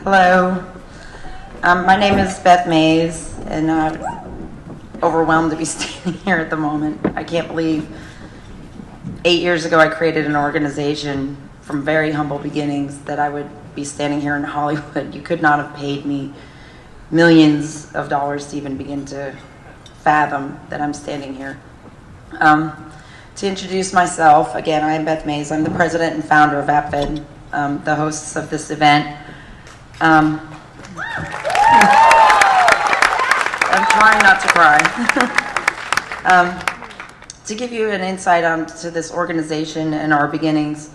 Hello. My name is Beth Mays, and I'm overwhelmed to be standing here at the moment. I can't believe 8 years ago I created an organization from very humble beginnings that I would be standing here in Hollywood. You could not have paid me millions of dollars to even begin to fathom that I'm standing here. To introduce myself, again, I am Beth Mays. I'm the president and founder of APFED, the hosts of this event. I'm trying not to cry. To give you an insight to this organization and our beginnings,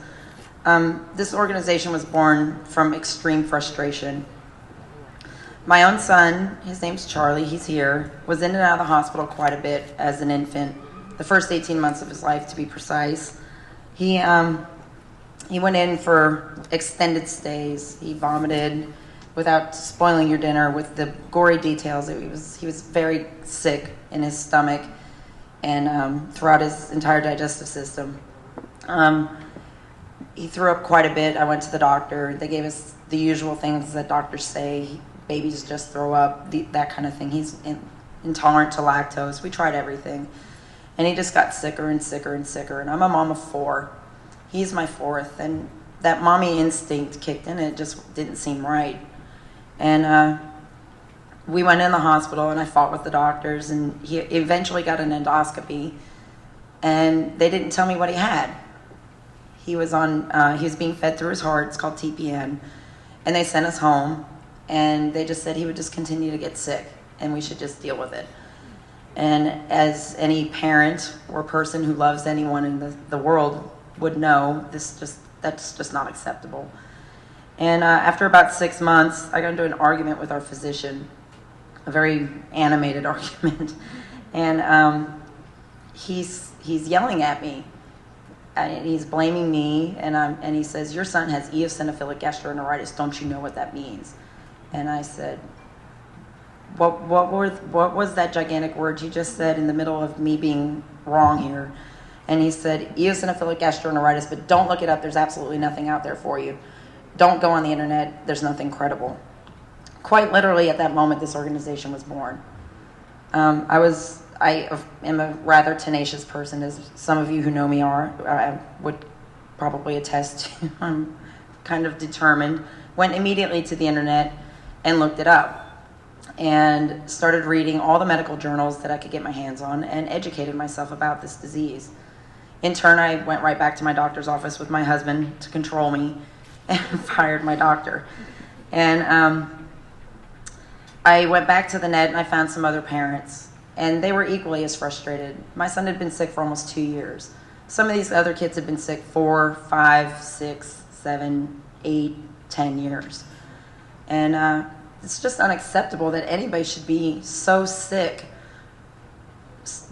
this organization was born from extreme frustration. My own son, his name's Charlie, he's here, was in and out of the hospital quite a bit as an infant, the first 18 months of his life to be precise. He went in for extended stays. He vomited without spoiling your dinner with the gory details. He was very sick in his stomach and throughout his entire digestive system. He threw up quite a bit. I went to the doctor. They gave us the usual things that doctors say. Babies just throw up, that kind of thing. He's intolerant to lactose. We tried everything. And he just got sicker and sicker and sicker. And I'm a mom of 4. He's my 4th. And that mommy instinct kicked in. It just didn't seem right. And we went in the hospital, and I fought with the doctors. And he eventually got an endoscopy. And they didn't tell me what he had. He was being fed through his heart. It's called TPN. And they sent us home. And they just said he would just continue to get sick, and we should just deal with it. And as any parent or person who loves anyone in the world would know, that's just not acceptable. And after about 6 months, I got into an argument with our physician, a very animated argument. And he's yelling at me. And he's blaming me, and he says, "Your son has eosinophilic gastroenteritis. Don't you know what that means?" And I said, what was that gigantic word you just said in the middle of me being wrong here? And he said, "Eosinophilic gastroenteritis, but don't look it up. There's absolutely nothing out there for you. Don't go on the internet. There's nothing credible." Quite literally at that moment, this organization was born. I am a rather tenacious person, as some of you who know me are. I would probably attest to. I'm kind of determined. Went immediately to the internet and looked it up and started reading all the medical journals that I could get my hands on and educated myself about this disease. In turn, I went right back to my doctor's office with my husband to control me and fired my doctor. And I went back to the net and I found some other parents, and they were equally as frustrated. My son had been sick for almost 2 years. Some of these other kids had been sick 4, 5, 6, 7, 8, 10 years. And it's just unacceptable that anybody should be so sick,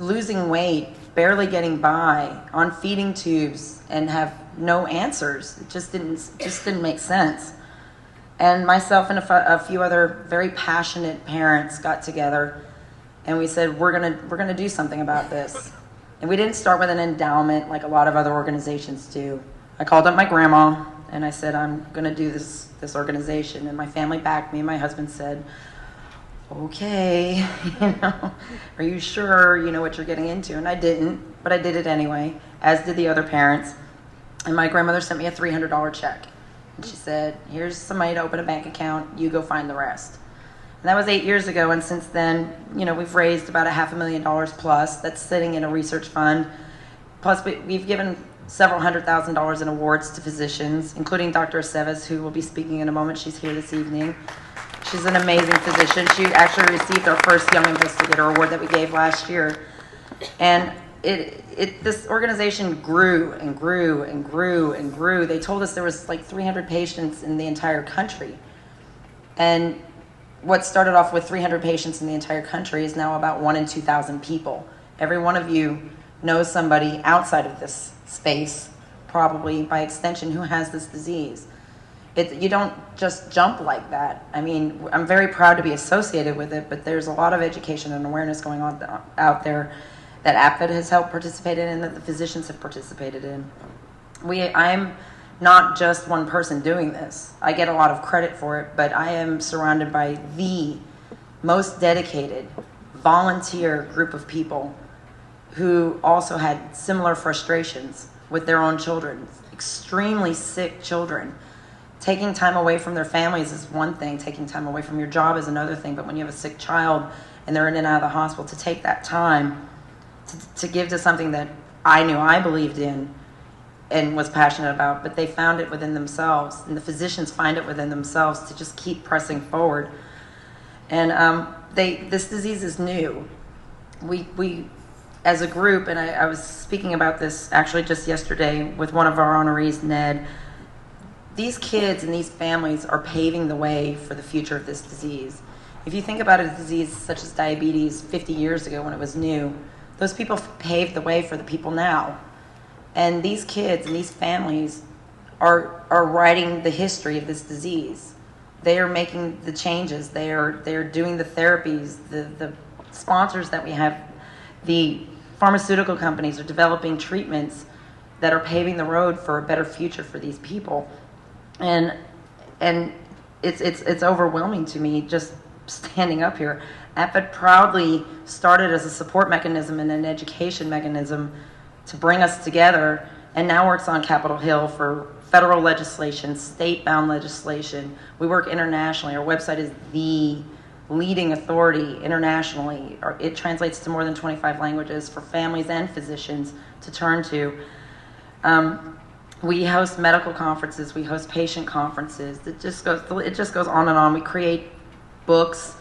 losing weight, barely getting by, on feeding tubes, and have no answers. It just didn't make sense. And myself and a few other very passionate parents got together, and we said, we're gonna do something about this. And we didn't start with an endowment like a lot of other organizations do. I called up my grandma, and I said, I'm going to do this organization. And my family backed me. My husband said, okay, are you sure you know what you're getting into? And I didn't, but I did it anyway, as did the other parents. And my grandmother sent me a $300 check. And she said, here's some money to open a bank account. You go find the rest. And that was 8 years ago. And since then, we've raised about $500,000 plus. That's sitting in a research fund. Plus, we've given several $100,000 in awards to physicians, including Dr. Aceves, who will be speaking in a moment. She's here this evening. She's an amazing physician. She actually received our first Young Investigator Award that we gave last year. And this organization grew and grew and grew and grew. They told us there was like 300 patients in the entire country. And what started off with 300 patients in the entire country is now about 1 in 2,000 people. Every one of you knows somebody outside of this space, probably by extension, who has this disease. You don't just jump like that. I mean, I'm very proud to be associated with it, but there's a lot of education and awareness going on out there that APFED has helped participate in and that the physicians have participated in. I'm not just one person doing this. I get a lot of credit for it, but I am surrounded by the most dedicated volunteer group of people who also had similar frustrations with their own children, extremely sick children. Taking time away from their families is one thing, taking time away from your job is another thing, but when you have a sick child and they're in and out of the hospital, to take that time to give to something that I knew I believed in and was passionate about, but they found it within themselves, and the physicians find it within themselves to just keep pressing forward. And this disease is new. We as a group, and I was speaking about this actually just yesterday with one of our honorees, Ned, these kids and these families are paving the way for the future of this disease. If you think about a disease such as diabetes 50 years ago when it was new, those people paved the way for the people now. And these kids and these families are writing the history of this disease. They are making the changes. They're doing the therapies. The sponsors that we have, the pharmaceutical companies are developing treatments that are paving the road for a better future for these people. And it's overwhelming to me just standing up here. APFED proudly started as a support mechanism and an education mechanism to bring us together, and now works on Capitol Hill for federal legislation, state-bound legislation. We work internationally. Our website is the leading authority internationally. It translates to more than 25 languages for families and physicians to turn to. We host medical conferences. We host patient conferences. It just goes on and on. We create books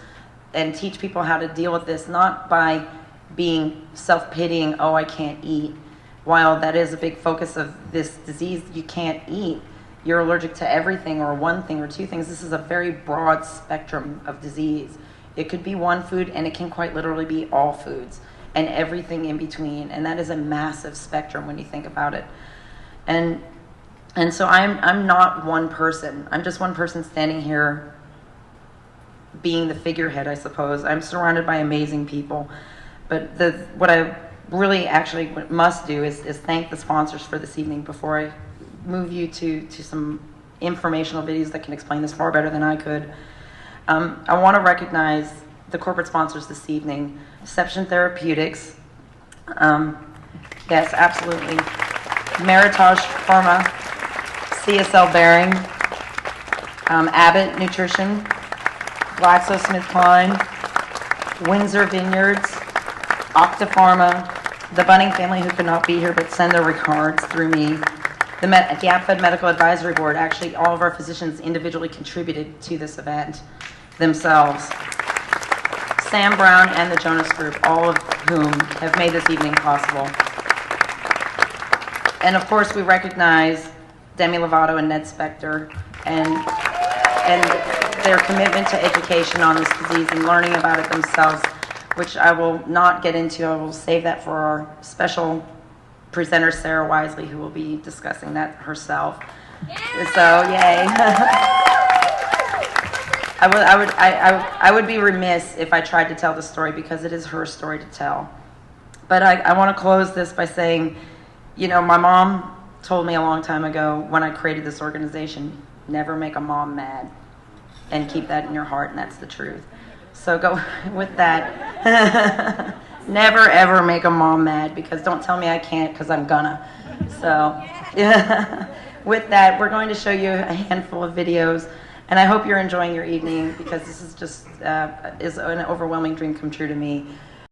and teach people how to deal with this, not by being self-pitying, oh, I can't eat. While that is a big focus of this disease, you can't eat. You're allergic to everything or one thing or two things. This is a very broad spectrum of disease. It could be one food, and it can quite literally be all foods and everything in between. And that is a massive spectrum when you think about it. And so I'm not one person. I'm just one person standing here being the figurehead, I suppose. I'm surrounded by amazing people. But what I really actually must do is thank the sponsors for this evening before I move you to some informational videos that can explain this far better than I could. I want to recognize the corporate sponsors this evening. Seption Therapeutics, yes, absolutely. Meritage Pharma, CSL Behring, Abbott Nutrition, GlaxoSmithKline, Windsor Vineyards, Octapharma, the Bunning family who could not be here but send their regards through me. The APFED Medical Advisory Board, actually all of our physicians individually contributed to this event themselves. Sam Brown and the Jonas Group, all of whom have made this evening possible. And of course we recognize Demi Lovato and Ned Specktor and their commitment to education on this disease and learning about it themselves, which I will not get into. I will save that for our special presenter, Sarah Wisely, who will be discussing that herself. Yeah. So, yay. I would be remiss if I tried to tell the story because it is her story to tell. But I want to close this by saying, you know, my mom told me a long time ago when I created this organization, never make a mom mad, and keep that in your heart, and that's the truth. So go with that. Never ever make a mom mad, because don't tell me I can't, because I'm gonna. So yeah. With that, we're going to show you a handful of videos, and I hope you're enjoying your evening, because this is just is an overwhelming dream come true to me.